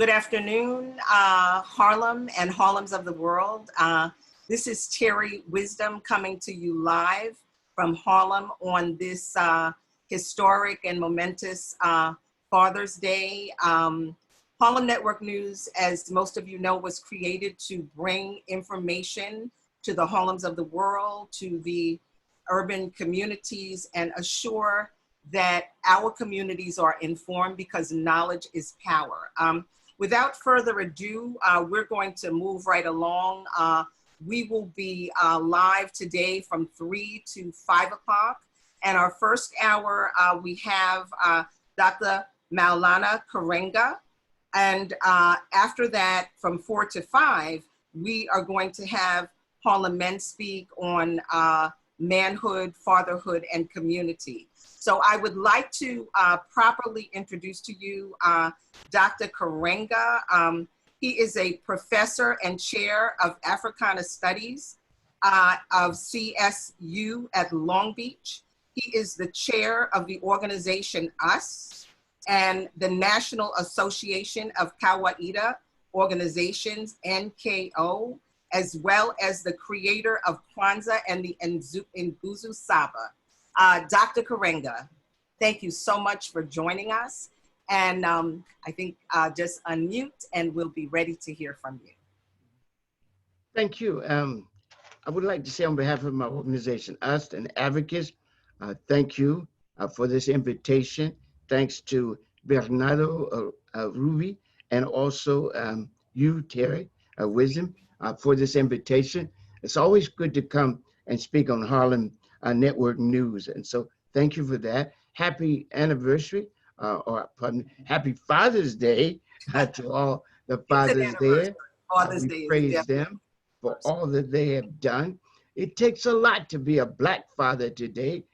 Good afternoon, Harlem and Harlems of the world. This is Terry Wisdom coming to you live from Harlem on this historic and momentous Father's Day. Harlem Network News, as most of you know, was created to bring information to the Harlems of the world, to the urban communities, and assure that our communities are informed, because knowledge is power. Without further ado, we're going to move right along. We will be live today from 3 to 5 o'clock. And our first hour, we have Dr. Maulana Karenga. And after that, from 4 to 5, we are going to have Harlem Men speak on manhood, fatherhood, and community. So I would like to properly introduce to you Dr. Karenga. He is a professor and chair of Africana Studies of CSU at Long Beach. He is the chair of the organization US and the National Association of Kawaida Organizations, NKO, as well as the creator of Kwanzaa and the Nguzu Saba. Dr. Karenga, thank you so much for joining us. And I think just unmute and we'll be ready to hear from you. Thank you. I would like to say on behalf of my organization, US and Advocates, thank you for this invitation. Thanks to Bernardo Ruby and also you, Terry Wisdom, for this invitation. It's always good to come and speak on Harlem Network News. And so thank you for that. Happy anniversary, or pardon me, happy Father's Day to all the fathers there. Father's Day. Praise them for all that they have done. It takes a lot to be a Black father today,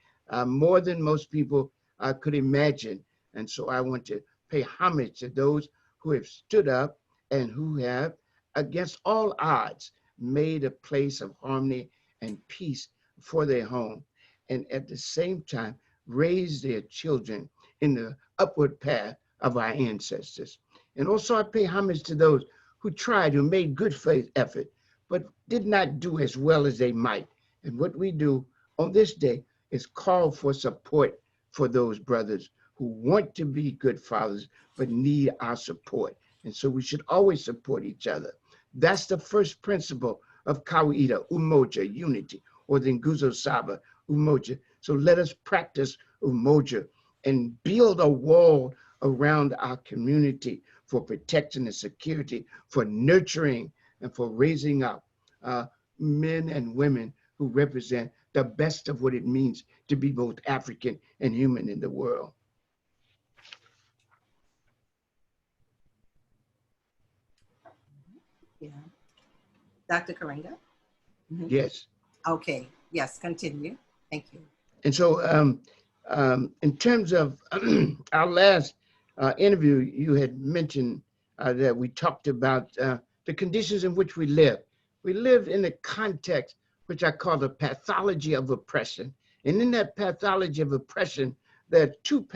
more than most people could imagine. And so I want to pay homage to those who have stood up and who have, against all odds, made a place of harmony and peace for their home, and at the same time raise their children in the upward path of our ancestors. And also I pay homage to those who tried, who made good faith effort, but did not do as well as they might. And what we do on this day is call for support for those brothers who want to be good fathers, but need our support. And so we should always support each other. That's the first principle of Kawaida, Umoja, unity, or the Nguzu Saba, Umoja. So let us practice Umoja and build a wall around our community for protection and security, for nurturing and for raising up men and women who represent the best of what it means to be both African and human in the world. Yeah. Dr. Karenga? Mm-hmm. Yes. Okay, yes, continue. Thank you. And so in terms of our last interview, you had mentioned that we talked about the conditions in which we live. We live in a context which I call the pathology of oppression. And in that pathology of oppression, there are two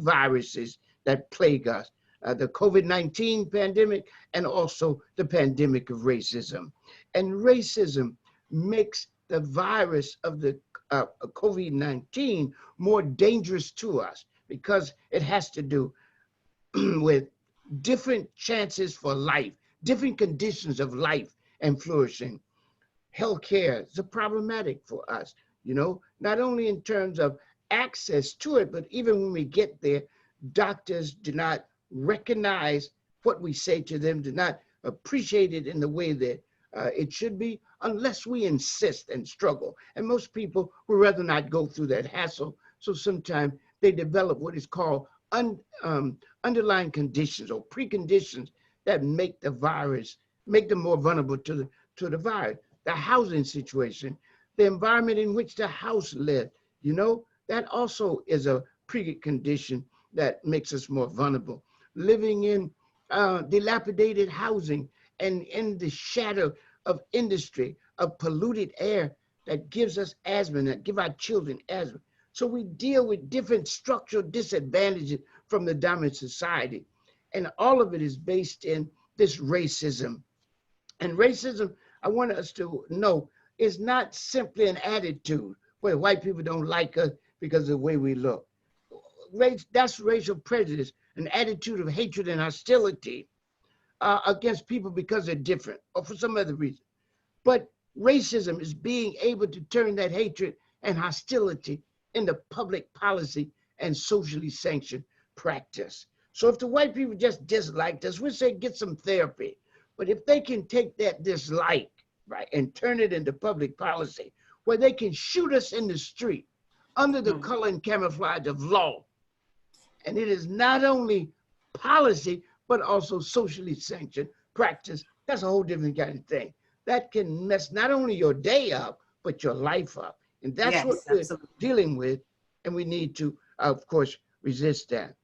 viruses that plague us, the COVID-19 pandemic and also the pandemic of racism. And racism makes the virus of the COVID-19 more dangerous to us because it has to do with different chances for life, different conditions of life and flourishing. Healthcare is problematic for us, not only in terms of access to it, but even when we get there, doctors do not recognize what we say to them, do not appreciate it in the way that it should be, unless we insist and struggle. And most people would rather not go through that hassle. So sometimes they develop what is called underlying conditions or preconditions that make the virus, make them more vulnerable to the virus. The housing situation, the environment in which the house lived, that also is a precondition that makes us more vulnerable. Living in dilapidated housing and in the shadow of industry, of polluted air that gives us asthma, that give our children asthma. So we deal with different structural disadvantages from the dominant society. And all of it is based in this racism. And racism, I want us to know, is not simply an attitude where white people don't like us because of the way we look. That's racial prejudice, an attitude of hatred and hostility against people because they're different or for some other reason. But racism is being able to turn that hatred and hostility into public policy and socially sanctioned practice. So if the white people just disliked us, we say get some therapy. But if they can take that dislike, right, and turn it into public policy, where they can shoot us in the street under the color and camouflage of law, and it is not only policy, but also socially sanctioned practice, that's a whole different kind of thing. That can mess not only your day up, but your life up. And that's what Yes, we're absolutely. dealing with. And we need to, of course, resist that.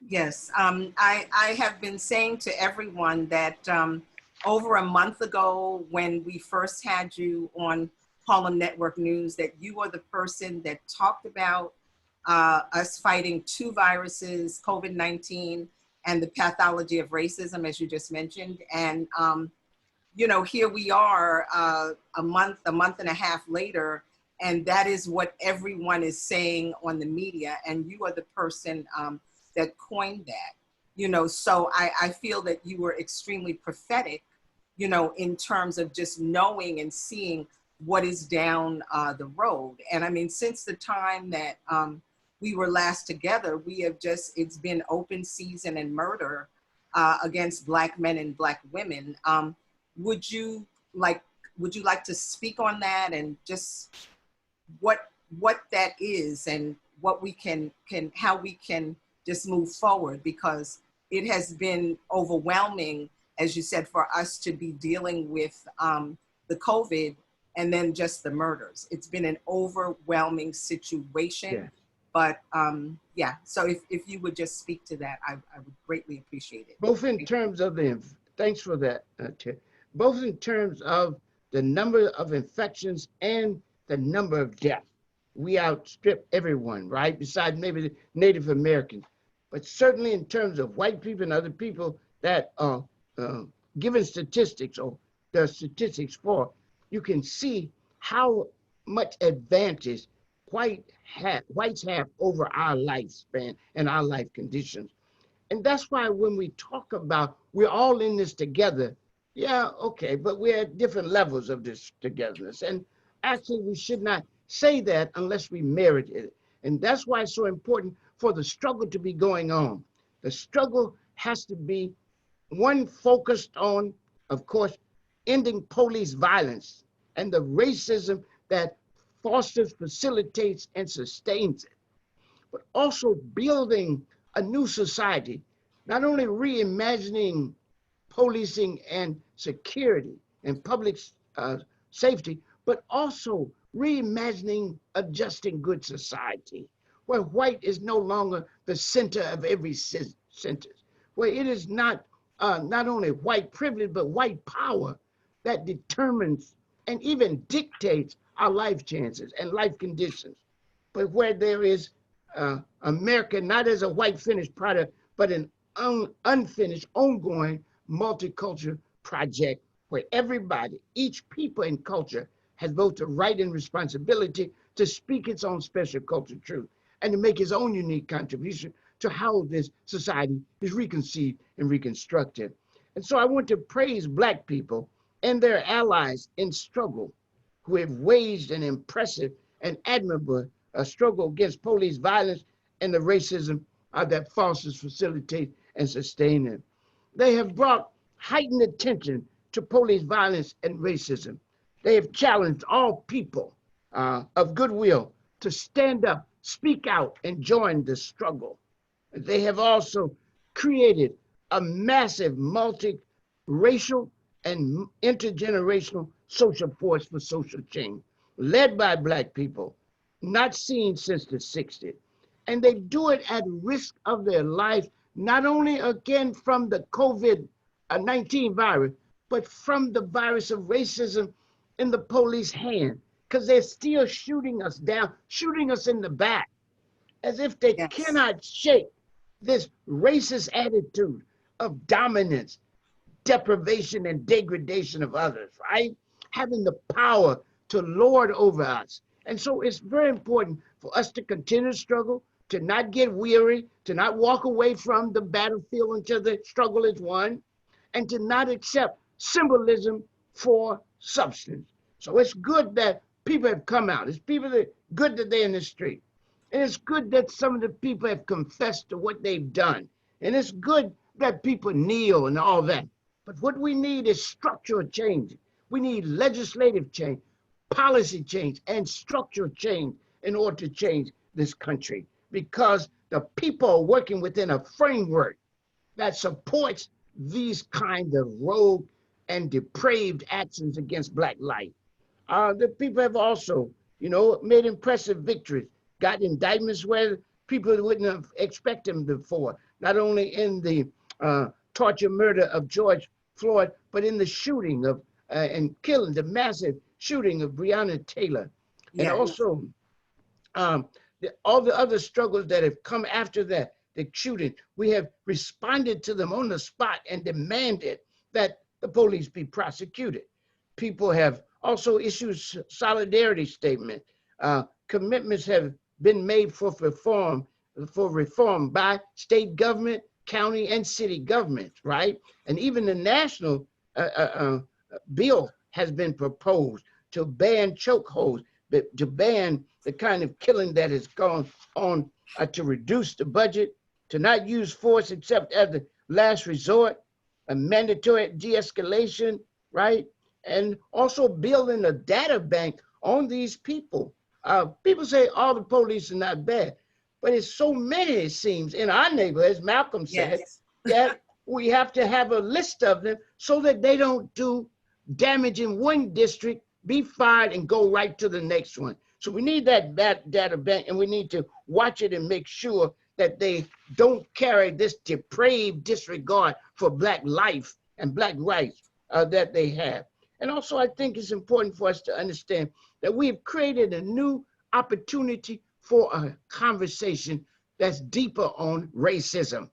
Yes, I have been saying to everyone that over a month ago, when we first had you on Harlem Network News, that you are the person that talked about us fighting two viruses, COVID-19 and the pathology of racism, as you just mentioned. And, you know, here we are a month and a half later, and that is what everyone is saying on the media. And you are the person that coined that, you know, so I feel that you were extremely prophetic, you know, in terms of just knowing and seeing what is down the road. And I mean, since the time that we were last together, we have just, it's been open season and murder against Black men and Black women. Would you like to speak on that and just what that is and what we can how we can just move forward, because it has been overwhelming, as you said, for us to be dealing with the COVID and then just the murders. It's been an overwhelming situation. Yeah. But yeah, so if you would just speak to that, I would greatly appreciate it. Both in terms of the, thanks for that, Ted. Both in terms of the number of infections and the number of deaths. We outstrip everyone, right? Besides maybe the Native Americans. But certainly in terms of white people and other people that are given statistics or the statistics for, you can see how much advantage whites have over our lifespan and our life conditions. And that's why when we talk about we're all in this together, yeah, okay, but we're at different levels of this togetherness. And actually, we should not say that unless we merit it. And that's why it's so important for the struggle to be going on. The struggle has to be one focused on, of course, ending police violence and the racism that fosters, facilitates, and sustains it, but also building a new society, not only reimagining policing and security and public safety, but also reimagining a just and good society where white is no longer the center of every sentence, where it is not only white privilege, but white power that determines and even dictates our life chances and life conditions, but where there is America not as a white finished product, but an unfinished, ongoing multicultural project where everybody, each people and culture has both the right and responsibility to speak its own special cultural truth and to make its own unique contribution to how this society is reconceived and reconstructed. And so I want to praise Black people and their allies in struggle who have waged an impressive and admirable struggle against police violence and the racism that fosters, facilitates, and sustains it. They have brought heightened attention to police violence and racism. They have challenged all people of goodwill to stand up, speak out, and join the struggle. They have also created a massive multi-racial and intergenerational social force for social change, led by Black people, not seen since the 60s. And they do it at risk of their life, not only again from the COVID-19 virus, but from the virus of racism in the police hand, because they're still shooting us down, shooting us in the back, as if they Yes. cannot shake this racist attitude of dominance, deprivation, and degradation of others, right? Having the power to lord over us. And so it's very important for us to continue to struggle, to not get weary, to not walk away from the battlefield until the struggle is won, and to not accept symbolism for substance. So it's good that people have come out. It's good that they're in the street. And it's good that some of the people have confessed to what they've done. And it's good that people kneel and all that. But what we need is structural change. We need legislative change, policy change, and structural change in order to change this country, because the people are working within a framework that supports these kind of rogue and depraved actions against Black life. The people have also, made impressive victories, got indictments where people wouldn't have expected them before, not only in the torture murder of George Floyd, but in the shooting of and killing, the massive shooting of Breonna Taylor. And also all the other struggles that have come after that, the shooting, we have responded to them on the spot and demanded that the police be prosecuted. People have also issued solidarity statements. Commitments have been made for reform by state government, county, and city governments, right? And even the national bill has been proposed to ban chokeholds, to ban the kind of killing that has gone on, to reduce the budget, to not use force except as the last resort, a mandatory de-escalation, right? And also building a data bank on these people. People say all the police are not bad, but it's so many, it seems, in our neighborhood, as Malcolm said, that we have to have a list of them so that they don't do damage in one district, be fired, and go right to the next one. So we need that data bank, and we need to watch it and make sure that they don't carry this depraved disregard for Black life and Black rights that they have. And also, I think it's important for us to understand that we have created a new opportunity for a conversation that's deeper on racism.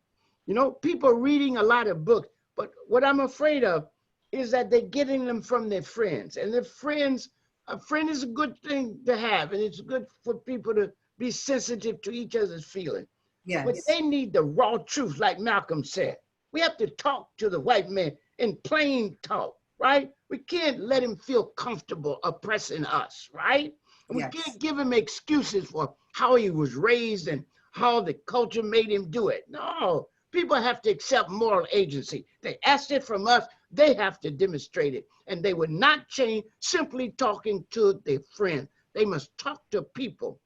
People are reading a lot of books, but what I'm afraid of is that they're getting them from their friends. And their friends, a friend is a good thing to have, and it's good for people to be sensitive to each other's feelings. But they need the raw truth, like Malcolm said. We have to talk to the white man in plain talk, right? We can't let him feel comfortable oppressing us, right? And we can't give him excuses for how he was raised and how the culture made him do it. No, people have to accept moral agency. They asked it from us, they have to demonstrate it. And they would not change simply talking to their friends. They must talk to people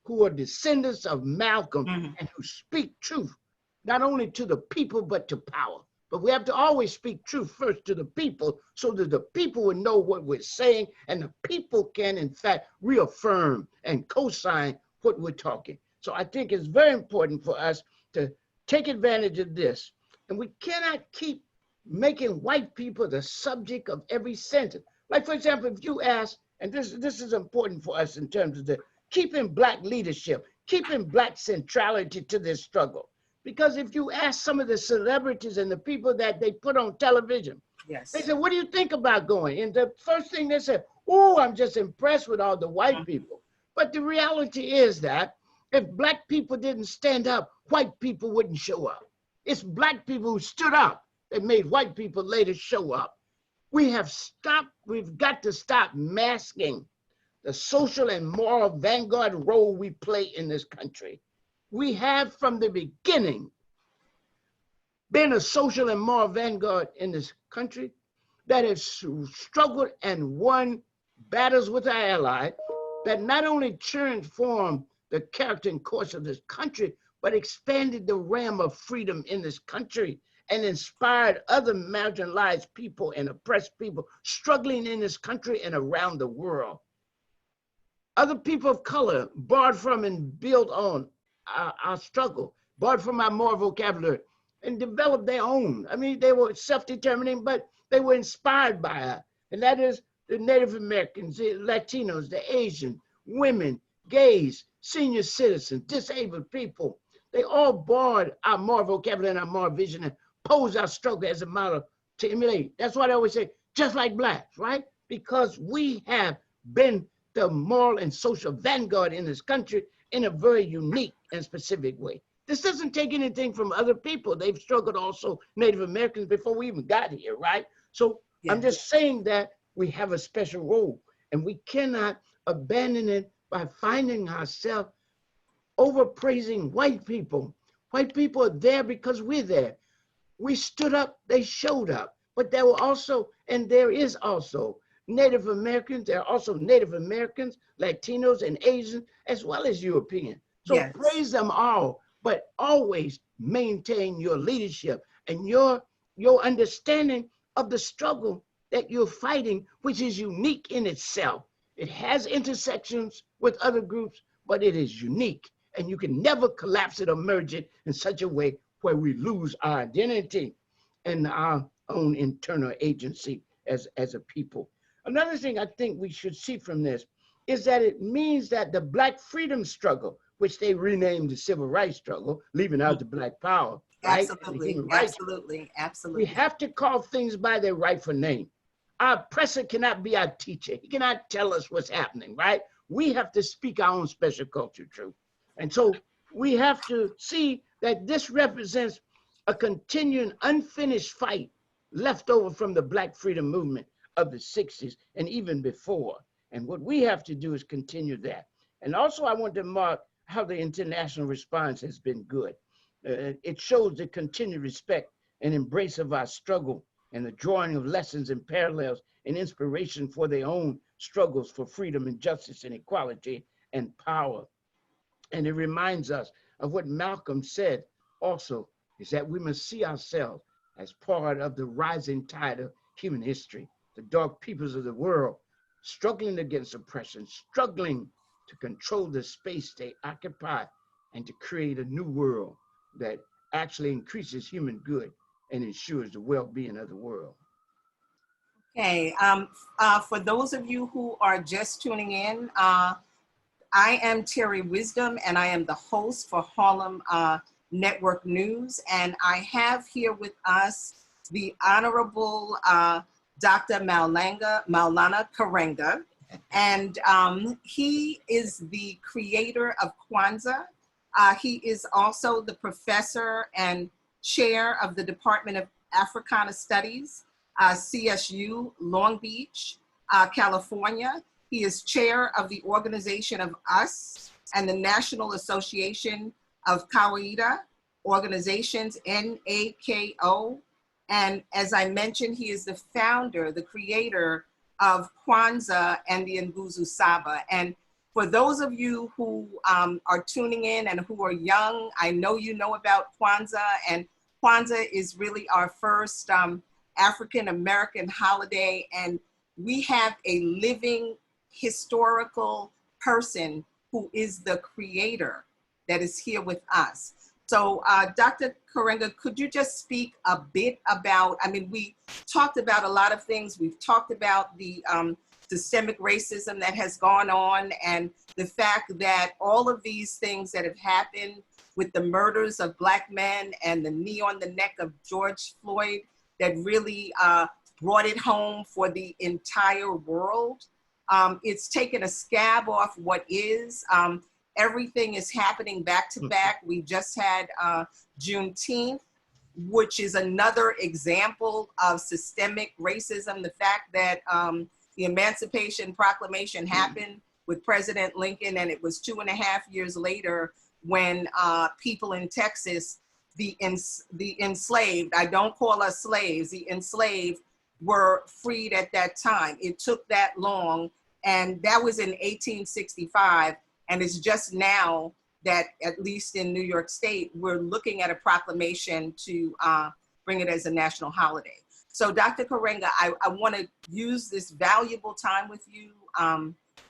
who are descendants of Malcolm and who speak truth, not only to the people, but to power. But we have to always speak truth first to the people so that the people will know what we're saying, and the people can, in fact, reaffirm and co-sign what we're talking. So I think it's very important for us to take advantage of this. And we cannot keep making white people the subject of every sentence. Like, for example, if you ask, and this is important for us in terms of the keeping Black leadership, keeping Black centrality to this struggle. Because if you ask some of the celebrities and the people that they put on television, they said, what do you think about going? And the first thing they said, oh, I'm just impressed with all the white people. But the reality is that if Black people didn't stand up, white people wouldn't show up. It's Black people who stood up that made white people later show up. We've got to stop masking the social and moral vanguard role we play in this country. We have from the beginning been a social and moral vanguard in this country that has struggled and won battles with our allies that not only transformed the character and course of this country, but expanded the realm of freedom in this country and inspired other marginalized people and oppressed people struggling in this country and around the world. Other people of color borrowed from and built on our struggle, borrowed from our moral vocabulary and developed their own. I mean, they were self-determining, but they were inspired by us. And that is the Native Americans, the Latinos, the Asian, women, gays, senior citizens, disabled people, They all borrowed our moral vocabulary and our moral vision and pose our struggle as a model to emulate. That's why they always say, just like blacks, right? Because we have been the moral and social vanguard in this country in a very unique and specific way. This doesn't take anything from other people. They've struggled also, Native Americans, before we even got here, right? So I'm just saying that we have a special role and we cannot abandon it by finding ourselves overpraising white people. White people are there because we're there. We stood up, they showed up. But there were also, and there is also, Native Americans. There are also Native Americans, Latinos, and Asians, as well as European. So praise them all, but always maintain your leadership and your understanding of the struggle that you're fighting, which is unique in itself. It has intersections with other groups, but it is unique. And you can never collapse it or merge it in such a way where we lose our identity and our own internal agency as a people. Another thing I think we should see from this is that it means that the Black freedom struggle, which they renamed the civil rights struggle, leaving out the Black power, right? Absolutely, absolutely. We have to call things by their rightful name. Our oppressor cannot be our teacher. He cannot tell us what's happening, right? We have to speak our own special culture truth. And so we have to see that this represents a continuing unfinished fight left over from the Black freedom movement of the 60s and even before. And what we have to do is continue that. And also I want to mark how the international response has been good. It shows the continued respect and embrace of our struggle and the drawing of lessons and parallels and inspiration for their own struggles for freedom and justice and equality and power. And it reminds us of what Malcolm said also, is that we must see ourselves as part of the rising tide of human history, the dark peoples of the world, struggling against oppression, struggling to control the space they occupy and to create a new world that actually increases human good and ensures the well-being of the world. Okay, for those of you who are just tuning in, I am Terry Wisdom, and I am the host for Harlem Network News. And I have here with us the Honorable Dr. Maulana Karenga. And he is the creator of Kwanzaa. He is also the professor and chair of the Department of Africana Studies, CSU, Long Beach, California. He is chair of the Organization of Us and the National Association of Kawaida Organizations, NAKO. And as I mentioned, he is the founder, the creator of Kwanzaa and the Nguzu Saba. And for those of you who are tuning in and who are young, I know you know about Kwanzaa, and Kwanzaa is really our first African-American holiday, and we have a living historical person who is the creator that is here with us. So Dr. Karenga, could you just speak a bit about, I mean, we talked about a lot of things. We've talked about the systemic racism that has gone on and the fact that all of these things that have happened with the murders of Black men and the knee on the neck of George Floyd that really brought it home for the entire world. It's taken a scab off what is. Everything is happening back to back. We just had Juneteenth, which is another example of systemic racism. The fact that the Emancipation Proclamation happened with President Lincoln, and it was 2.5 years later when people in Texas, the enslaved, I don't call us slaves, the enslaved were freed at that time. It took that long, and that was in 1865. And it's just now that, at least in New York State, we're looking at a proclamation to bring it as a national holiday. So Dr. Karenga, I want to use this valuable time with you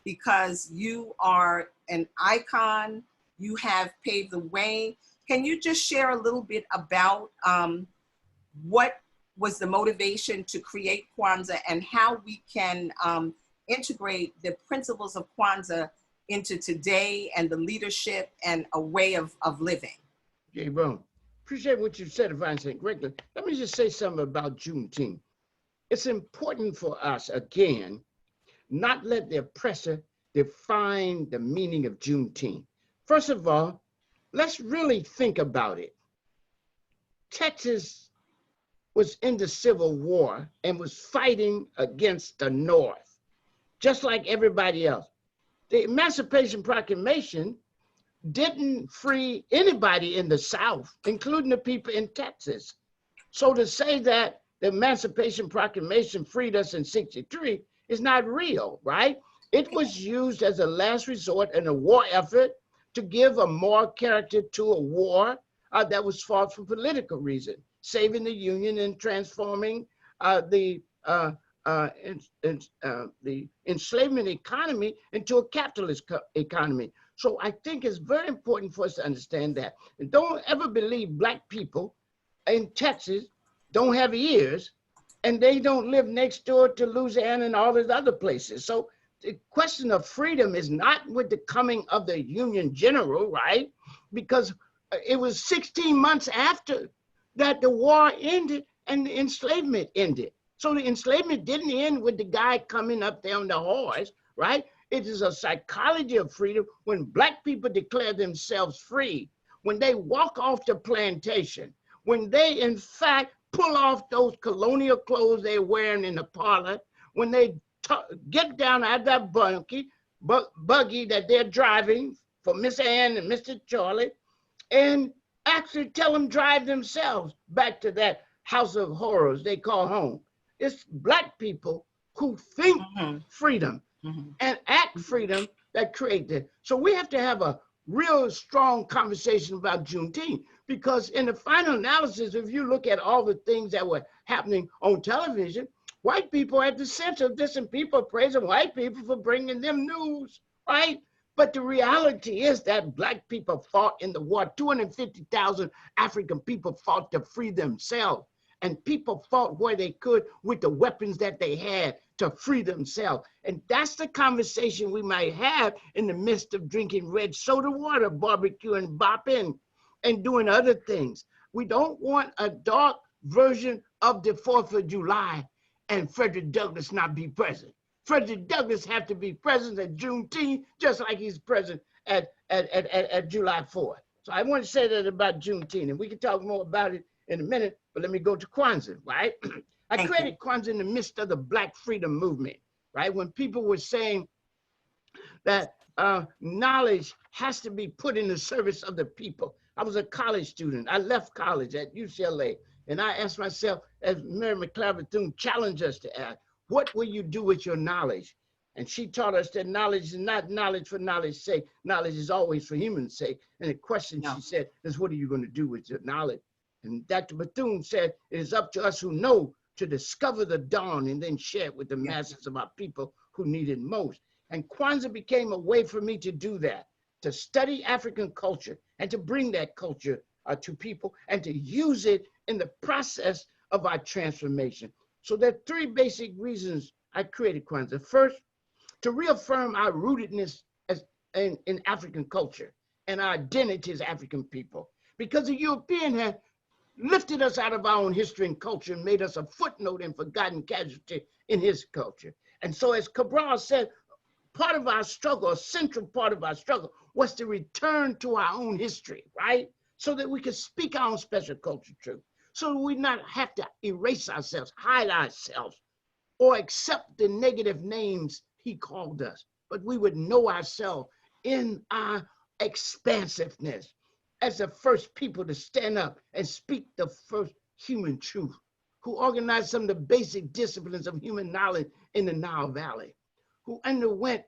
because you are an icon. You have paved the way. Can you just share a little bit about what was the motivation to create Kwanzaa and how we can integrate the principles of Kwanzaa into today and the leadership and a way of living? Gabriel, appreciate what you said, if I understand correctly. Let me just say something about Juneteenth. It's important for us, again, not let the oppressor define the meaning of Juneteenth. First of all, let's really think about it. Texas was in the Civil War and was fighting against the North, just like everybody else. The Emancipation Proclamation didn't free anybody in the South, including the people in Texas. So to say that the Emancipation Proclamation freed us in '63 is not real, right? It was used as a last resort in a war effort to give a moral character to a war that was fought for political reasons, saving the Union and transforming the enslavement economy into a capitalist economy. So I think it's very important for us to understand that. And don't ever believe Black people in Texas don't have ears and they don't live next door to Louisiana and all these other places. So the question of freedom is not with the coming of the Union General, right? Because it was 16 months after that the war ended and the enslavement ended. So the enslavement didn't end with the guy coming up there on the horse, right? It is a psychology of freedom when Black people declare themselves free, when they walk off the plantation, when they in fact pull off those colonial clothes they're wearing in the parlor, when they get down out of that buggy that they're driving for Miss Ann and Mr. Charlie, and actually tell them drive themselves back to that house of horrors they call home. It's Black people who think freedom and act freedom that create that. So we have to have a real strong conversation about Juneteenth, because in the final analysis, if you look at all the things that were happening on television, white people are at the center of this, and people are praising white people for bringing them news, right? But the reality is that Black people fought in the war. 250,000 African people fought to free themselves. And people fought where they could with the weapons that they had to free themselves. And that's the conversation we might have in the midst of drinking red soda water, barbecuing, bopping, and doing other things. We don't want a dark version of the 4th of July and Frederick Douglass not be present. Frederick Douglass have to be present at Juneteenth, just like he's present at July 4th. So I want to say that about Juneteenth, and we can talk more about it in a minute, but let me go to Kwanzaa, right? I created Kwanzaa in the midst of the Black freedom movement, right? When people were saying that knowledge has to be put in the service of the people. I was a college student. I left college at UCLA, and I asked myself, as Mary McLeod Bethune challenged us to ask, what will you do with your knowledge? And she taught us that knowledge is not knowledge for knowledge's sake. Knowledge is always for human's sake. And the question she said is, what are you going to do with your knowledge? And Dr. Bethune said, it is up to us who know to discover the dawn and then share it with the masses of our people who need it most. And Kwanzaa became a way for me to do that, to study African culture and to bring that culture to people and to use it in the process of our transformation. So there are 3 basic reasons I created Kwanzaa. First, to reaffirm our rootedness in African culture and our identity as African people. Because the European had lifted us out of our own history and culture and made us a footnote and forgotten casualty in his culture. And so as Cabral said, part of our struggle, a central part of our struggle, was to return to our own history, right? So that we could speak our own special culture truth. So that we not have to erase ourselves, hide ourselves, or accept the negative names he called us. But we would know ourselves in our expansiveness as the first people to stand up and speak the first human truth, who organized some of the basic disciplines of human knowledge in the Nile Valley, who underwent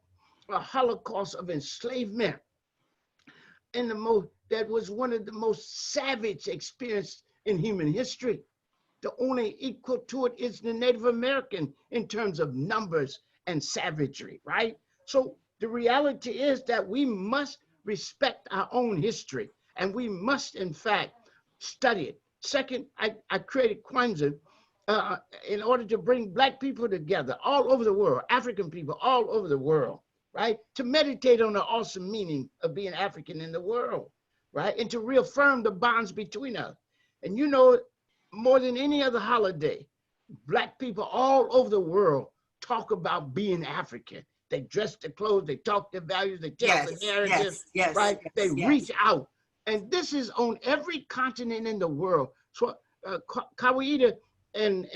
a Holocaust of enslavement that was one of the most savage experiences in human history. The only equal to it is the Native American in terms of numbers and savagery, right? So the reality is that we must respect our own history, and we must, in fact, study it. Second, I created Kwanzaa in order to bring Black people together all over the world, African people all over the world, right? To meditate on the awesome meaning of being African in the world. right? And to reaffirm the bonds between us. And you know, more than any other holiday, Black people all over the world talk about being African. They dress their clothes, they talk their values, they tell the Yes, narrative, yes, yes, right? They yes, reach yes. out. And this is on every continent in the world. So Kawaida and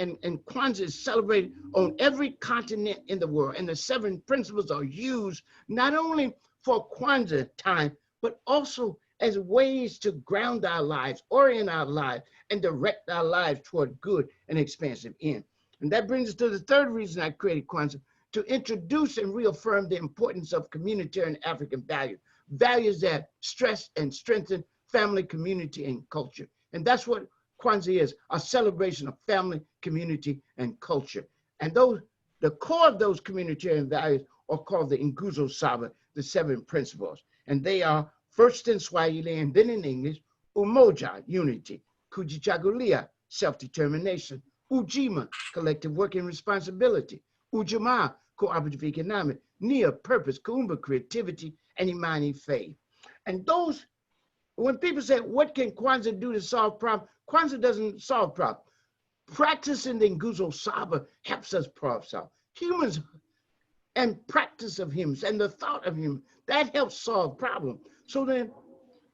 Kwanzaa is celebrated on every continent in the world. And the 7 principles are used not only for Kwanzaa time, but also as ways to ground our lives, orient our lives, and direct our lives toward good and expansive end. And that brings us to the third reason I created Kwanzaa, to introduce and reaffirm the importance of communitarian African values, values that stress and strengthen family, community, and culture. And that's what Kwanzaa is, a celebration of family, community, and culture. And the core of those communitarian values are called the Nguzu Saba, the 7 principles. And they are, first in Swahili and then in English, umoja, unity; kujichagulia, self-determination; ujima, collective work and responsibility; ujamaa, cooperative economic; nia, purpose; kuumba, creativity; and imani, faith. And those, when people say, what can Kwanzaa do to solve problems? Kwanzaa doesn't solve problems. Practicing the Nguzu Saba helps us problem solve. Humans and practice of humans and the thought of humans, that helps solve problems. So then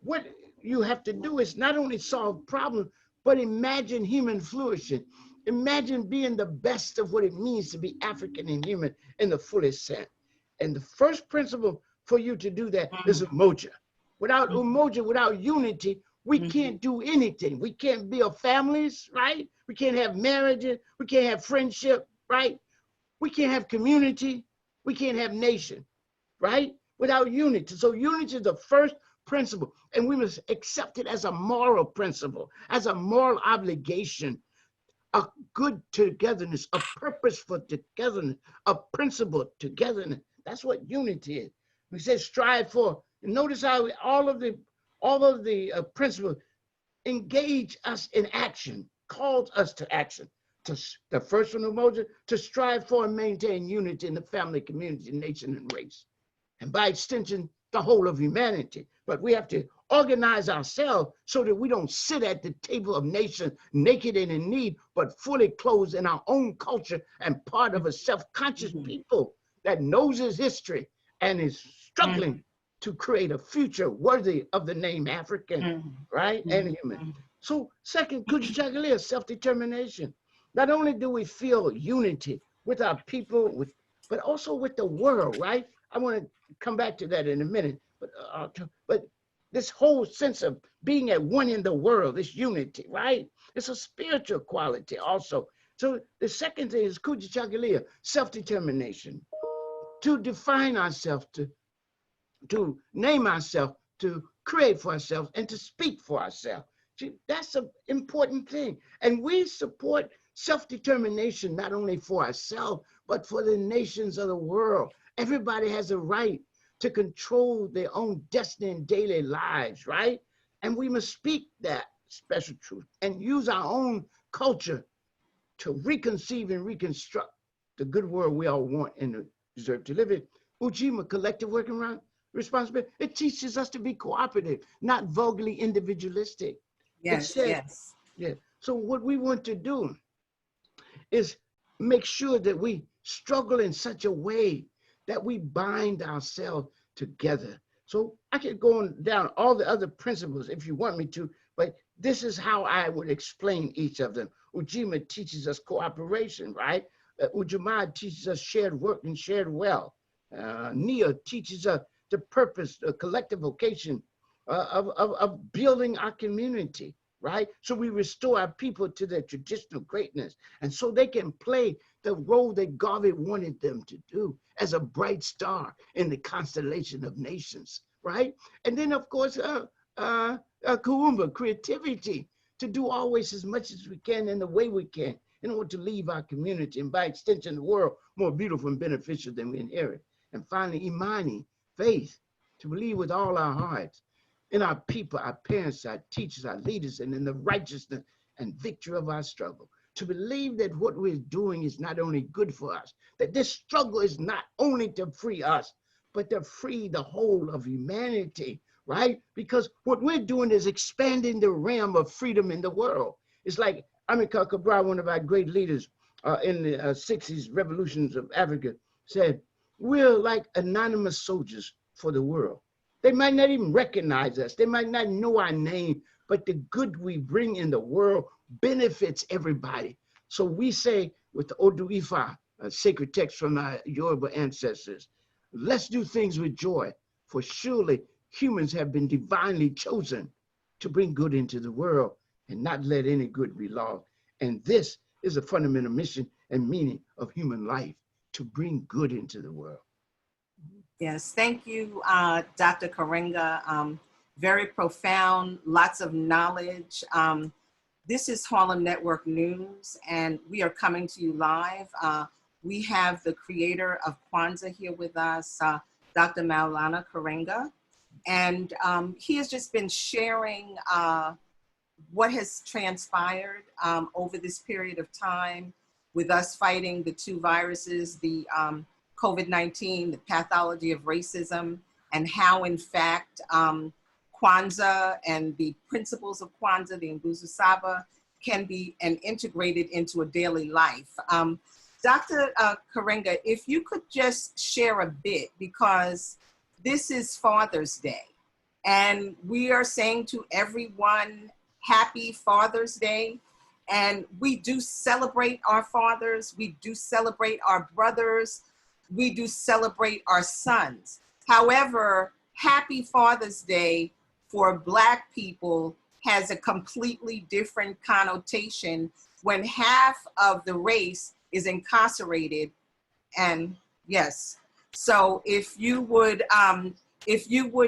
what you have to do is not only solve problems, but imagine human flourishing. Imagine being the best of what it means to be African and human in the fullest sense. And the first principle for you to do that is umoja. Without umoja, without unity, we can't do anything. We can't build families, right? We can't have marriages. We can't have friendship, right? We can't have community. We can't have nation, right? Without unity. So unity is the first principle, and we must accept it as a moral principle, as a moral obligation, a good togetherness, a purpose for togetherness, a principle togetherness. That's what unity is. We say strive for. And notice how all of the principles engage us in action, calls us to action. The first one, emotion, to strive for and maintain unity in the family, community, nation, and race. And by extension, the whole of humanity. But we have to organize ourselves so that we don't sit at the table of nations naked and in need, but fully clothed in our own culture and part of a self-conscious people that knows its history and is struggling to create a future worthy of the name African, right, and human. So second, kujichagulia, self-determination. Not only do we feel unity with our people, but also with the world, right? I want to come back to that in a minute, but this whole sense of being at one in the world, this unity, right? It's a spiritual quality also. So the second thing is kujichagulia, self-determination, to define ourselves, to name ourselves, to create for ourselves, and to speak for ourselves. That's an important thing. And we support self-determination not only for ourselves, but for the nations of the world. Everybody has a right to control their own destiny in daily lives, right? And we must speak that special truth and use our own culture to reconceive and reconstruct the good world we all want and deserve to live in. Ujima, collective working around responsibility. It teaches us to be cooperative, not vulgarly individualistic. Yes, It says, yes. yeah. So what we want to do is make sure that we struggle in such a way that we bind ourselves together. So I could go on down all the other principles if you want me to, but this is how I would explain each of them. Ujima teaches us cooperation, right? Ujamaa teaches us shared work and shared wealth. Nia teaches us the purpose, the collective vocation of building our community, right? So we restore our people to their traditional greatness, and so they can play the role that God wanted them to do as a bright star in the constellation of nations, right? And then, of course, Kuumba, creativity, to do always as much as we can in the way we can in order to leave our community and by extension the world more beautiful and beneficial than we inherit. And finally, Imani, faith, to believe with all our hearts in our people, our parents, our teachers, our leaders, and in the righteousness and victory of our struggle. To believe that what we're doing is not only good for us, that this struggle is not only to free us, but to free the whole of humanity right? Because what we're doing is expanding the realm of freedom in the world. It's like Amilcar Cabral, one of our great leaders in the 60s revolutions of Africa, said, we're like anonymous soldiers for the world. They might not even recognize us. They might not know our name, but the good we bring in the world benefits everybody. So we say with the Odu Ifa, a sacred text from our Yoruba ancestors, let's do things with joy, for surely humans have been divinely chosen to bring good into the world and not let any good be lost. And this is a fundamental mission and meaning of human life, to bring good into the world. Yes, thank you, Dr. Karenga. Very profound, lots of knowledge. This is Harlem Network News, and we are coming to you live. We have the creator of Kwanzaa here with us, Dr. Maulana Karenga, and he has just been sharing what has transpired over this period of time with us fighting the two viruses, the COVID-19, the pathology of racism, and how in fact Kwanzaa and the principles of Kwanzaa, the Nguzu Saba, can be integrated into a daily life. Dr. Karenga, if you could just share a bit, because this is Father's Day, and we are saying to everyone, happy Father's Day. And we do celebrate our fathers, we do celebrate our brothers, we do celebrate our sons. However, happy Father's Day for Black people has a completely different connotation when half of the race is incarcerated. And yes, so if you would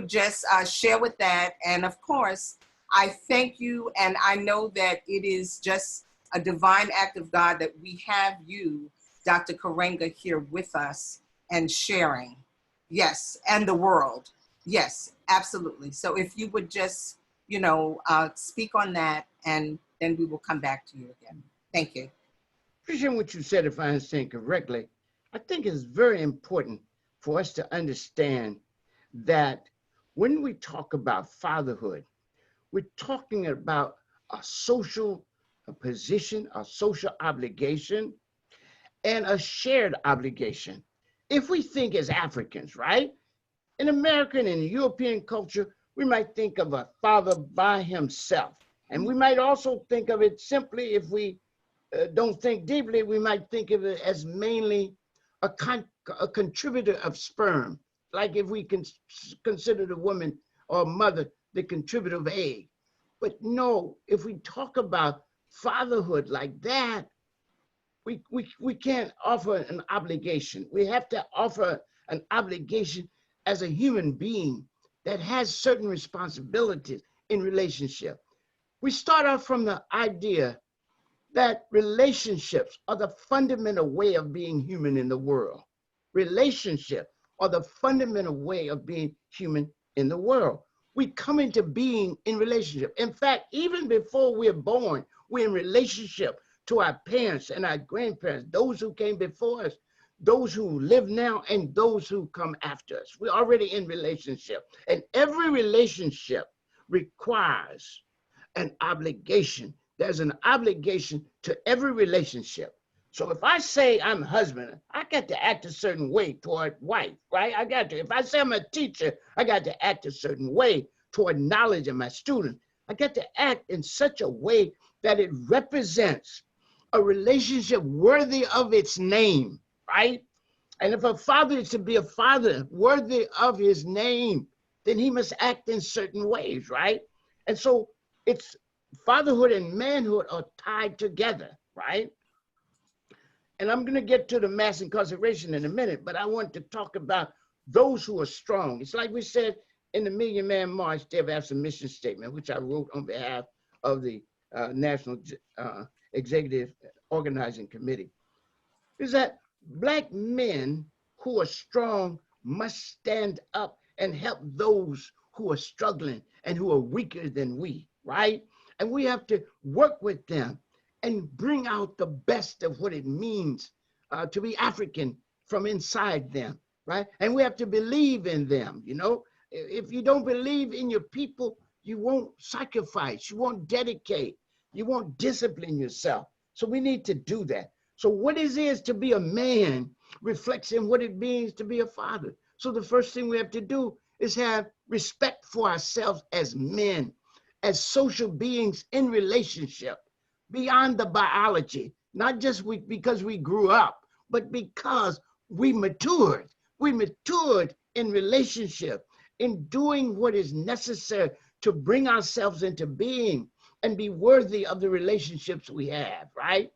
just share with that, and of course, I thank you, and I know that it is just a divine act of God that we have you, Dr. Karenga, here with us and sharing. Yes, and the world. Yes, absolutely. So if you would just, speak on that, and then we will come back to you again. Thank you. Appreciate what you said, if I understand correctly. I think it's very important for us to understand that when we talk about fatherhood, we're talking about a social position, a social obligation, and a shared obligation. If we think as Africans, right? In American and European culture, we might think of a father by himself. And we might also think of it simply, if we don't think deeply, we might think of it as mainly a contributor of sperm. Like if we can consider the woman or mother the contributor of egg. But no, if we talk about fatherhood like that, we can't offer an obligation. We have to offer an obligation as a human being that has certain responsibilities in relationship. We start off from the idea that relationships are the fundamental way of being human in the world. Relationships are the fundamental way of being human in the world. We come into being in relationship. In fact, even before we're born, we're in relationship to our parents and our grandparents, those who came before us, those who live now, and those who come after us. We're already in relationship. And every relationship requires an obligation. There's an obligation to every relationship. So if I say I'm a husband, I got to act a certain way toward wife, right? I got to. If I say I'm a teacher, I got to act a certain way toward knowledge of my students. I got to act in such a way that it represents a relationship worthy of its name, right? And if a father is to be a father worthy of his name, then he must act in certain ways, right? And so it's fatherhood and manhood are tied together, right? And I'm going to get to the mass incarceration in a minute, but I want to talk about those who are strong. It's like we said in the Million Man March, they have some mission statement, which I wrote on behalf of the National Executive Organizing Committee, is that Black men who are strong must stand up and help those who are struggling and who are weaker than we, right? And we have to work with them and bring out the best of what it means to be African from inside them, right? And we have to believe in them, If you don't believe in your people, you won't sacrifice, you won't dedicate, you won't discipline yourself. So we need to do that. So what it is to be a man reflects in what it means to be a father. So the first thing we have to do is have respect for ourselves as men, as social beings in relationship, beyond the biology, not just because we grew up, but because we matured. We matured in relationship, in doing what is necessary to bring ourselves into being and be worthy of the relationships we have, right?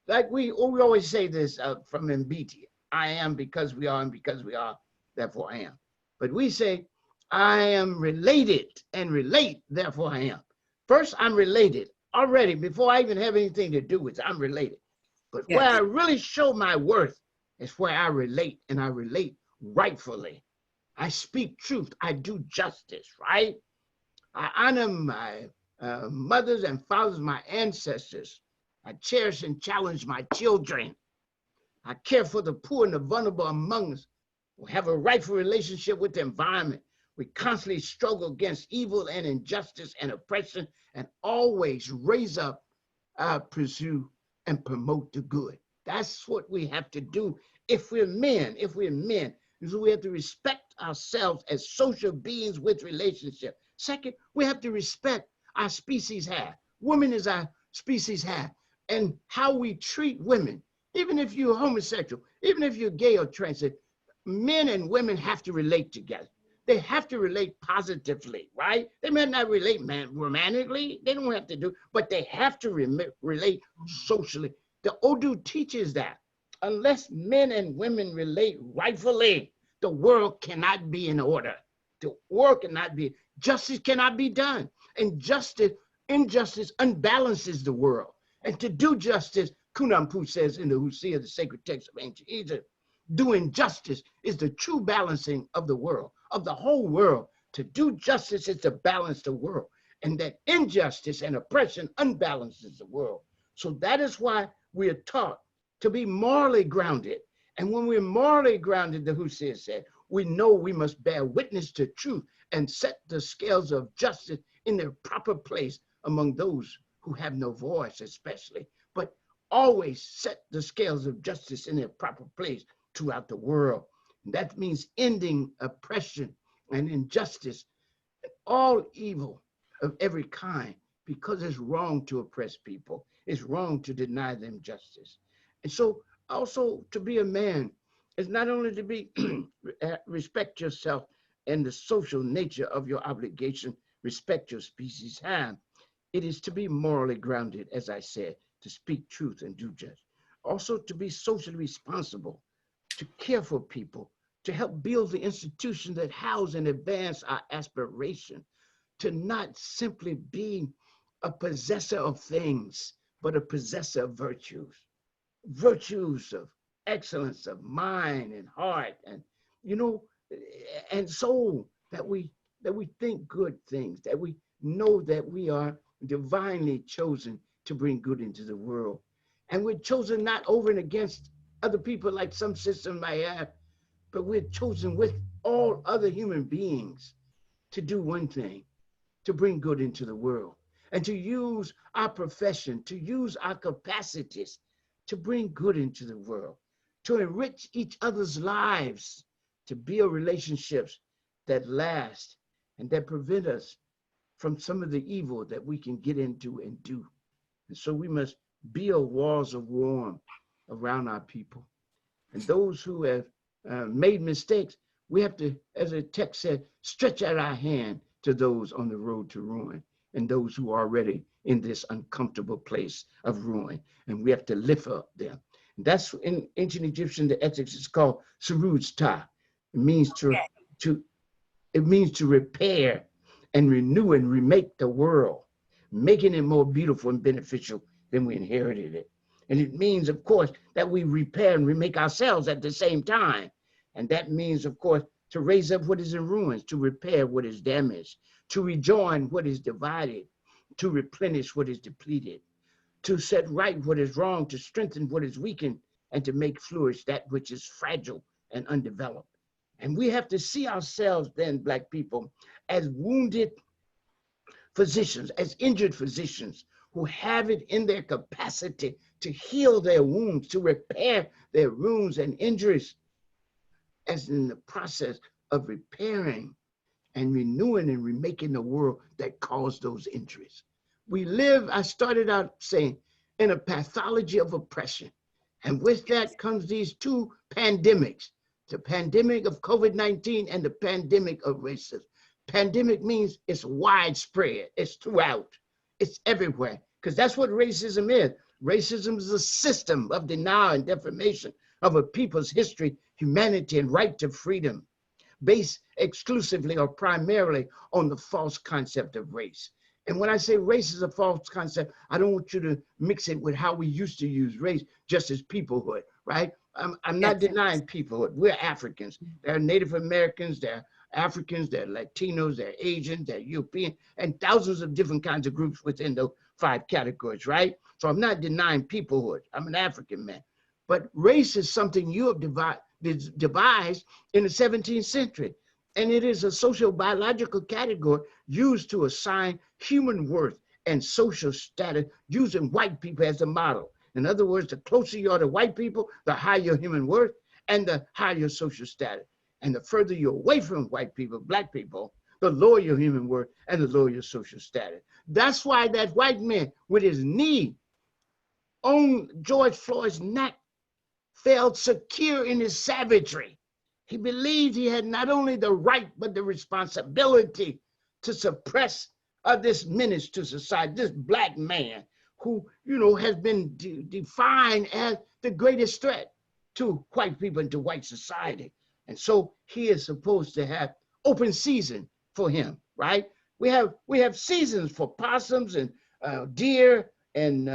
Like we always say this from Mbiti, I am because we are, and because we are, therefore I am. But we say, I am related and relate, therefore I am. First, I'm related already before I even have anything to do with it. I'm related. But Yes. where I really show my worth is where I relate, and I relate rightfully. I speak truth. I do justice, right? I honor my mothers and fathers, my ancestors. I cherish and challenge my children. I care for the poor and the vulnerable among us. We have a rightful relationship with the environment. We constantly struggle against evil and injustice and oppression, and always raise up, pursue, and promote the good. That's what we have to do if we're men. If we're men, so we have to respect ourselves as social beings with relationship. Second, we have to respect our species have. Women is our species have, and how we treat women. Even if you're homosexual, even if you're gay or trans, men and women have to relate together. They have to relate positively, right? They may not relate romantically, they don't have to do, but they have to relate socially. The Odu teaches that unless men and women relate rightfully, the world cannot be in order. The world cannot be, justice cannot be done. And injustice unbalances the world. And to do justice, Kunampu says in the Hosea, the sacred text of ancient Egypt, doing justice is the true balancing of the world, of the whole world. To do justice is to balance the world. And that injustice and oppression unbalances the world. So that is why we are taught to be morally grounded. And when we're morally grounded, the Hosea said, we know we must bear witness to truth and set the scales of justice in their proper place among those who have no voice, especially, but always set the scales of justice in their proper place throughout the world. And that means ending oppression and injustice, all evil of every kind, because it's wrong to oppress people. It's wrong to deny them justice. And so also to be a man is not only to be respect yourself and the social nature of your obligation, respect your species have. It is to be morally grounded, as I said, to speak truth and do justice. Also to be socially responsible, to care for people, to help build the institutions that house and advance our aspiration, to not simply be a possessor of things, but a possessor of virtues of excellence of mind and heart, and and soul, that we think good things, that we know that we are divinely chosen to bring good into the world. And we're chosen not over and against other people like some systems might have, but we're chosen with all other human beings to do one thing, to bring good into the world, and to use our profession, to use our capacities to bring good into the world, to enrich each other's lives, to build relationships that last and that prevent us from some of the evil that we can get into and do. And so we must build walls of warmth around our people. And those who have made mistakes, we have to, as the text said, stretch out our hand to those on the road to ruin and those who are already in this uncomfortable place of ruin. And we have to lift up them. And that's in ancient Egyptian, the ethics is called Suruj Ta. It means to repair and renew and remake the world, making it more beautiful and beneficial than we inherited it. And it means, of course, that we repair and remake ourselves at the same time. And that means, of course, to raise up what is in ruins, to repair what is damaged, to rejoin what is divided, to replenish what is depleted, to set right what is wrong, to strengthen what is weakened, and to make flourish that which is fragile and undeveloped. And we have to see ourselves then, Black people, as wounded physicians, as injured physicians who have it in their capacity to heal their wounds, to repair their wounds and injuries, as in the process of repairing and renewing and remaking the world that caused those injuries. We live, I started out saying, in a pathology of oppression. And with that comes these two pandemics, the pandemic of COVID-19 and the pandemic of racism. Pandemic means it's widespread, it's throughout, it's everywhere, because that's what racism is. Racism is a system of denial and defamation of a people's history, humanity, and right to freedom, based exclusively or primarily on the false concept of race. And when I say race is a false concept, I don't want you to mix it with how we used to use race just as peoplehood, right? I'm not denying peoplehood. We're Africans. There are Native Americans, there are Africans, there are Latinos, there are Asians, there are European, and thousands of different kinds of groups within those 5 categories, right? So I'm not denying peoplehood. I'm an African man. But race is something you have devised in the 17th century. And it is a social biological category used to assign human worth and social status using white people as a model. In other words, the closer you are to white people, the higher your human worth and the higher your social status. And the further you're away from white people, Black people, the lower your human worth and the lower your social status. That's why that white man with his knee on George Floyd's neck felt secure in his savagery. He believed he had not only the right, but the responsibility to suppress this menace to society, this Black man who, has been defined as the greatest threat to white people and to white society. And so he is supposed to have open season for him, right? We have seasons for possums and deer and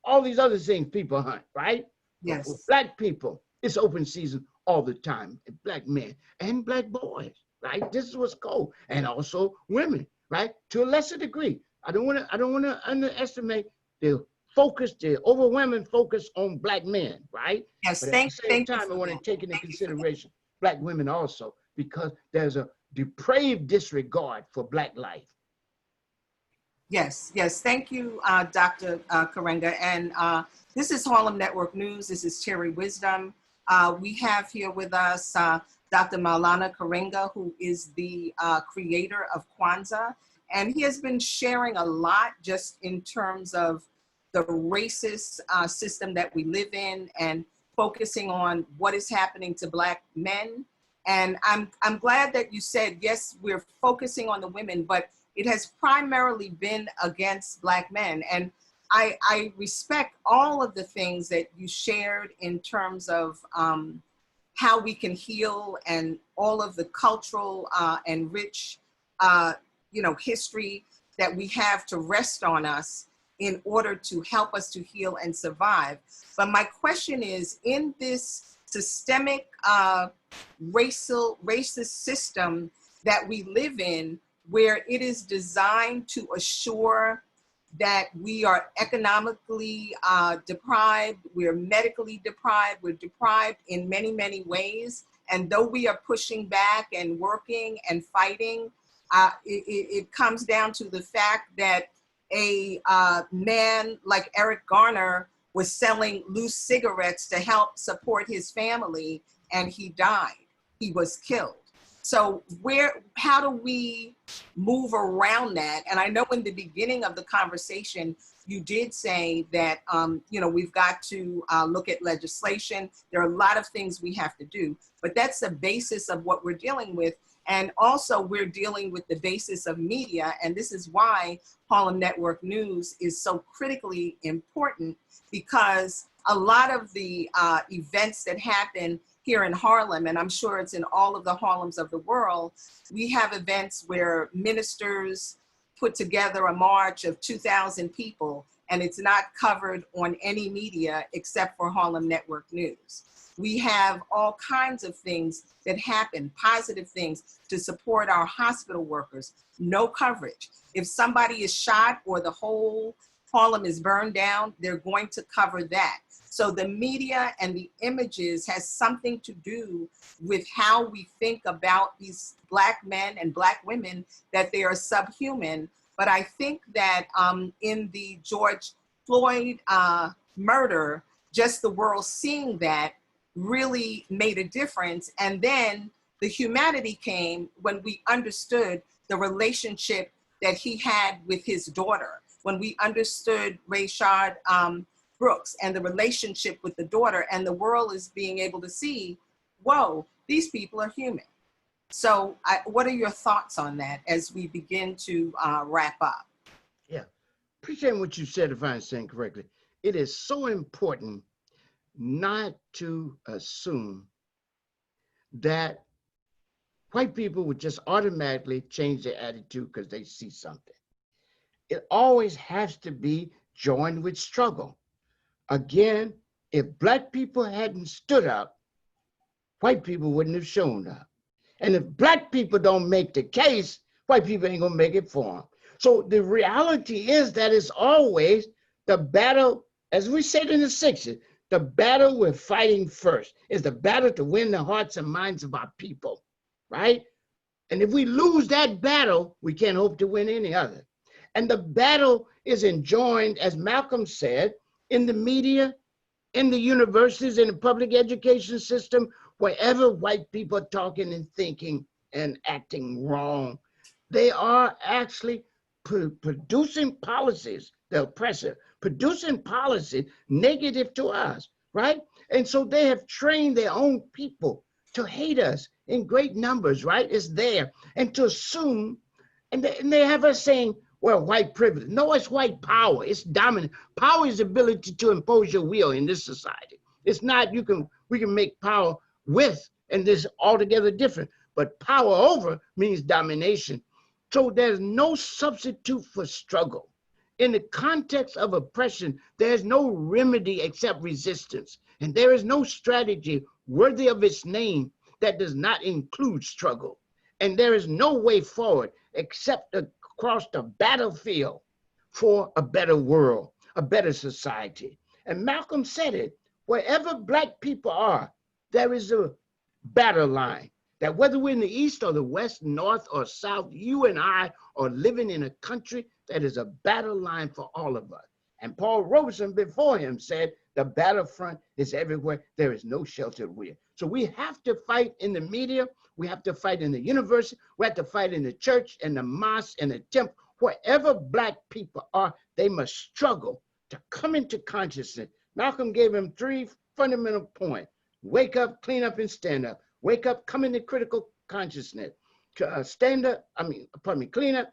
all these other things people hunt, right? Yes. With Black people, it's open season all the time. Black men and Black boys, right? This is what's cold, and also women, right? To a lesser degree. I don't want to underestimate the focus, the overwhelming focus on Black men, right? Yes. But at the same time, I want to take into consideration Black women also, because there's a depraved disregard for Black life. Yes, yes. Thank you, Dr. Karenga. And this is Harlem Network News. This is Terry Wisdom. We have here with us Dr. Maulana Karenga, who is the creator of Kwanzaa. And he has been sharing a lot just in terms of the racist system that we live in and focusing on what is happening to Black men. And I'm glad that you said, yes, we're focusing on the women, but it has primarily been against Black men. And I respect all of the things that you shared in terms of how we can heal and all of the cultural and rich, history that we have to rest on us in order to help us to heal and survive. But my question is, in this systemic racist system that we live in, where it is designed to assure that we are economically deprived, we're medically deprived, we're deprived in many, many ways. And though we are pushing back and working and fighting, it comes down to the fact that a man like Eric Garner was selling loose cigarettes to help support his family, and he died. He was killed. So how do we move around that? And I know in the beginning of the conversation, you did say that, we've got to look at legislation. There are a lot of things we have to do, but that's the basis of what we're dealing with. And also we're dealing with the basis of media. And this is why Harlem Network News is so critically important, because a lot of the events that happen here in Harlem, and I'm sure it's in all of the Harlems of the world, we have events where ministers put together a march of 2,000 people, and it's not covered on any media except for Harlem Network News. We have all kinds of things that happen, positive things to support our hospital workers, no coverage. If somebody is shot or the whole Harlem is burned down, they're going to cover that. So the media and the images has something to do with how we think about these Black men and Black women, that they are subhuman. But I think that in the George Floyd murder, just the world seeing that really made a difference. And then the humanity came when we understood the relationship that he had with his daughter, when we understood Rayshard Brooks and the relationship with the daughter, and the world is being able to see, whoa, these people are human. So what are your thoughts on that as we begin to wrap up? Yeah, appreciate what you said, if I understand correctly. It is so important not to assume that white people would just automatically change their attitude because they see something. It always has to be joined with struggle. Again, if Black people hadn't stood up, white people wouldn't have shown up. And if Black people don't make the case, white people ain't gonna make it for them. So the reality is that it's always the battle, as we said in the 60s, the battle we're fighting first is the battle to win the hearts and minds of our people, right? And if we lose that battle, we can't hope to win any other. And the battle is enjoined, as Malcolm said, in the media, in the universities, in the public education system, wherever white people are talking and thinking and acting wrong, they are actually producing policies, the oppressor, producing policies negative to us, right? And so they have trained their own people to hate us in great numbers, right? It's there. And to assume, and they have us saying, well, white privilege. No, it's white power. It's dominant. Power is the ability to impose your will in this society. It's not, we can make power with, and this altogether different, but power over means domination. So there's no substitute for struggle. In the context of oppression, there's no remedy except resistance. And there is no strategy worthy of its name that does not include struggle. And there is no way forward except across the battlefield for a better world, a better society. And Malcolm said it, wherever Black people are, there is a battle line. That whether we're in the East or the West, North or South, you and I are living in a country that is a battle line for all of us. And Paul Robeson before him said, the battlefront is everywhere. There is no sheltered rear. So we have to fight in the media. We have to fight in the university. We have to fight in the church and the mosque and the temple. Wherever Black people are, they must struggle to come into consciousness. Malcolm gave him 3 fundamental points. Wake up, clean up, and stand up. Wake up, come into critical consciousness. Stand up, clean up,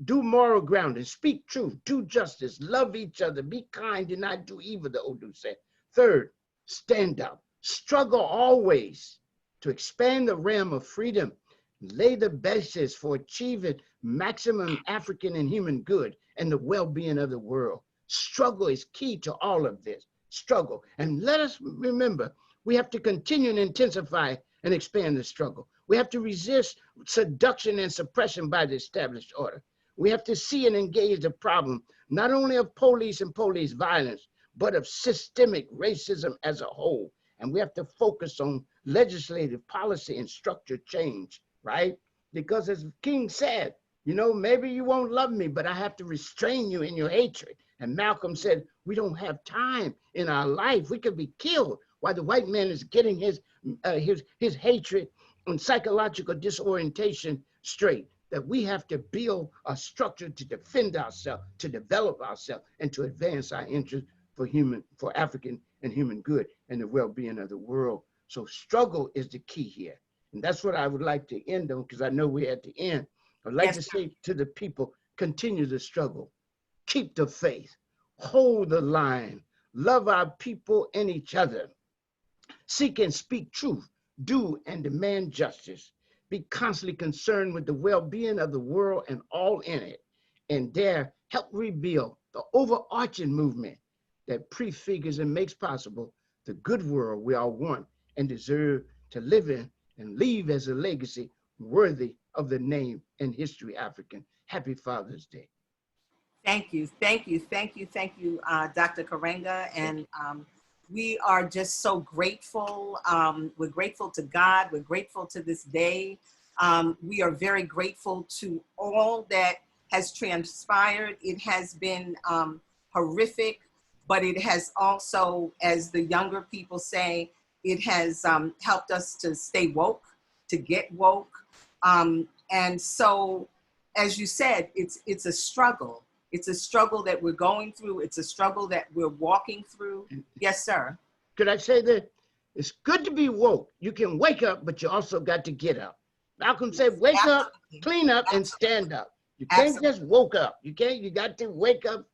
do moral grounding, speak truth, do justice, love each other, be kind, do not do evil, the Odu said. 3rd, stand up, struggle always to expand the realm of freedom, lay the basis for achieving maximum African and human good and the well-being of the world. Struggle is key to all of this, struggle. And let us remember, we have to continue and intensify and expand the struggle. We have to resist seduction and suppression by the established order. We have to see and engage the problem, not only of police and police violence, but of systemic racism as a whole. And we have to focus on legislative policy and structure change, right? Because as King said, you know, maybe you won't love me, but I have to restrain you in your hatred. And Malcolm said, we don't have time in our life. We could be killed while the white man is getting his hatred and psychological disorientation straight. That we have to build a structure to defend ourselves, to develop ourselves, and to advance our interests for African and human good and the well-being of the world. So struggle is the key here. And that's what I would like to end on, because I know we're at the end. I'd like to say to the people, continue the struggle, keep the faith, hold the line, love our people and each other, seek and speak truth, do and demand justice, be constantly concerned with the well-being of the world and all in it, and dare help rebuild the overarching movement that prefigures and makes possible the good world we all want and deserve to live in and leave as a legacy worthy of the name and history African. Happy Father's Day. Thank you, thank you, thank you, thank you, Dr. Karenga. And We are just so grateful. We're grateful to God. We're grateful to this day. We are very grateful to all that has transpired. It has been horrific, but it has also, as the younger people say, it has helped us to stay woke, to get woke. And so, as you said, it's a struggle. It's a struggle that we're going through. It's a struggle that we're walking through. Yes, sir. Could I say that it's good to be woke? You can wake up, but you also got to get up. Malcolm said, wake Absolutely. up, clean up, and stand up. You can't just woke up. You got to wake up,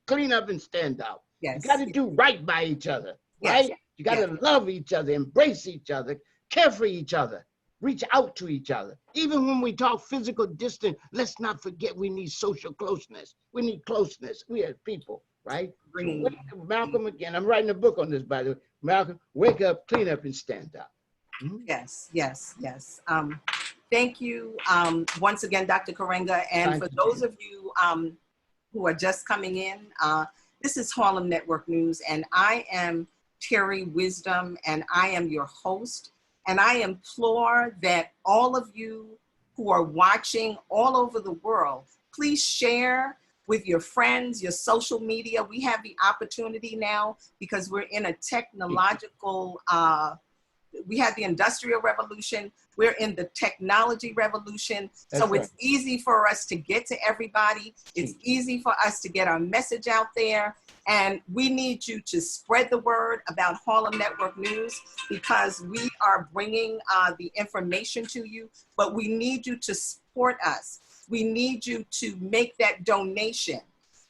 clean up, and stand up. Yes. You got to do right by each other, right? Yes. You got to love each other, embrace each other, care for each other, reach out to each other. Even when we talk physical distance, let's not forget we need social closeness. We need closeness. We as people, right? So Malcolm, again, I'm writing a book on this, by the way. Malcolm, wake up, clean up, and stand up. Yes, yes, yes. Thank you once again, Dr. Karenga. And for those of you who are just coming in, this is Harlem Network News, and I am Terry Wisdom, and I am your host. And I implore that all of you who are watching all over the world, please share with your friends, your social media. We have the opportunity now because we're in a technological, we had the Industrial Revolution, we're in the technology revolution. So it's easy for us to get to everybody. It's easy for us to get our message out there. And we need you to spread the word about Harlem Network News, because we are bringing the information to you, but we need you to support us. We need you to make that donation.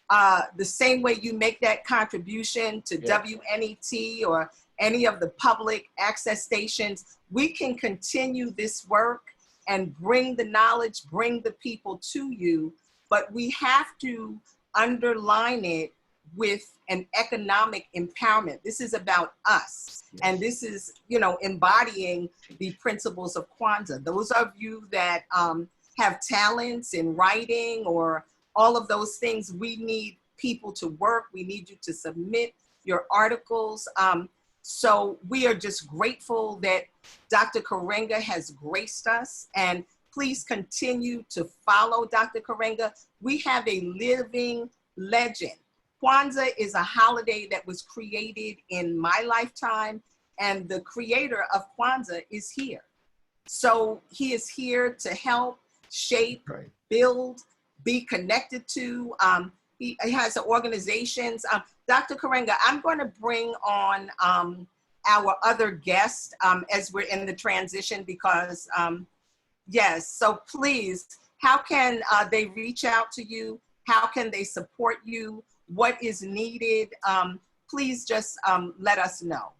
The same way you make that contribution to WNET or any of the public access stations, we can continue this work and bring the knowledge, bring the people to you, but we have to underline it with an economic empowerment. This is about us. And this is, you know, embodying the principles of Kwanzaa. Those of you that have talents in writing or all of those things, we need people to work. We need you to submit your articles. So we are just grateful that Dr. Karenga has graced us, and please continue to follow Dr. Karenga. We have a living legend. Kwanzaa is a holiday that was created in my lifetime, and the creator of Kwanzaa is here. So he is here to help shape, build, be connected to. He has organizations. Dr. Karenga, I'm going to bring on our other guest as we're in the transition, because yes, so please, how can they reach out to you? How can they support you? What is needed? Please just let us know.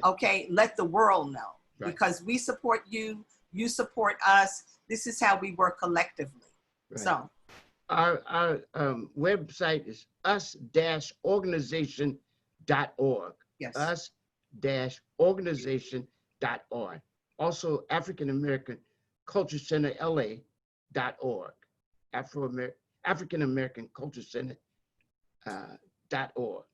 Okay, let the world know, because we support you, you support us. This is how we work collectively. So our website is us-organization.org. Yes. us-organization.org. Also, African American Culture Center LA.org. African American Culture Center .org.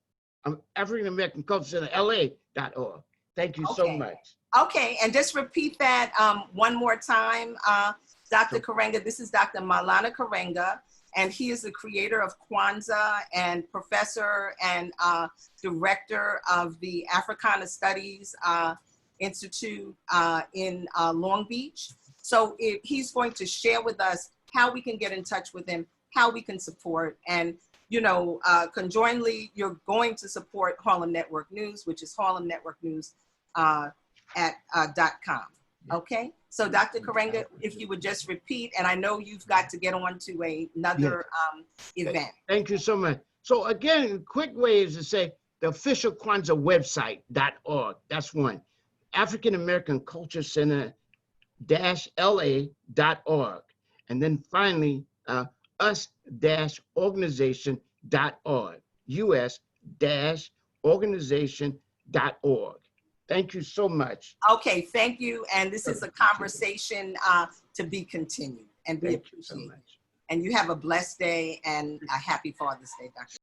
African American Culture Center LA.org. Thank you so much. Okay, and just repeat that one more time, Dr. Karenga. This is Dr. Maulana Karenga, and he is the creator of Kwanzaa and professor and director of the Africana Studies Institute in Long Beach. So he's going to share with us how we can get in touch with him, how we can support, and you know, conjointly, you're going to support Harlem Network News, which is harlemnetworknews.com. Okay, so Dr. Karenga, if you would just repeat, and I know you've got to get on to another event. Thank you so much. So again, a quick way is to say the official Kwanzaa website.org. That's one. African American Culture Center -LA.org. And then finally, us-organization.org. US-organization.org. Thank you so much. Okay, thank you. And this is a conversation to be continued, and we appreciate it. And you have a blessed day and a happy Father's Day, Dr.